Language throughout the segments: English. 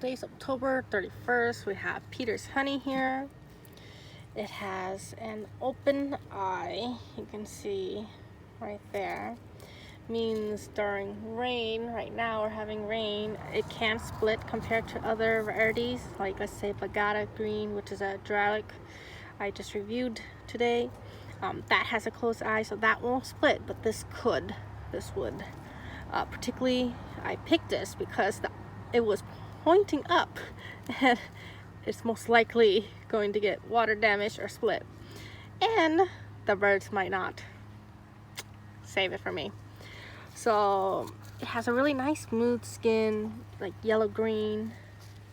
Today's October 31st. We have Peter's Honey here. It has an open eye. You can see right there. Means during rain, right now we're having rain, it can split compared to other varieties, like let's say Bagada Green, which is a Duralic I just reviewed today. That has a closed eye, so that won't split, but this would. Particularly, I picked this because it was pointing up, and it's most likely going to get water damage or split, and the birds might not save it for me. So it has a really nice smooth skin, like yellow green.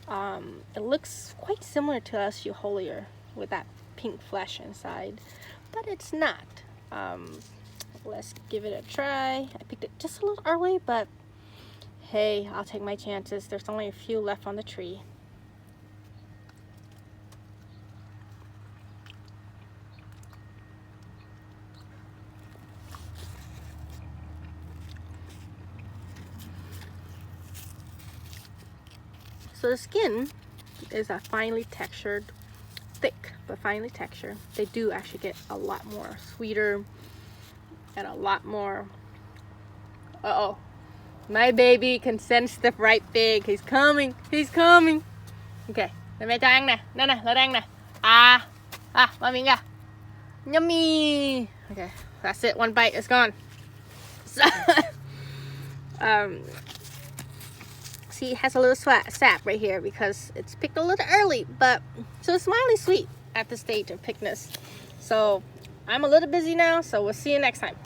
It looks quite similar to a Euholier with that pink flesh inside, but it's not. Let's give it a try. I picked it just a little early, but hey, I'll take my chances. There's only a few left on the tree. So the skin is a finely textured, thick but finely textured. They do actually get a lot more sweeter and a lot more. Uh-oh, my baby can sense the right pig. He's coming, he's coming. Okay, để mẹ cho ăn nè, nè nè, lại ăn nè. Vào miệng ra. Yummy. Okay, that's it. One bite, it's gone. So, see, it has a little sap right here because it's picked a little early, but so it's mildly sweet at this stage of pickness. So I'm a little busy now, so we'll see you next time.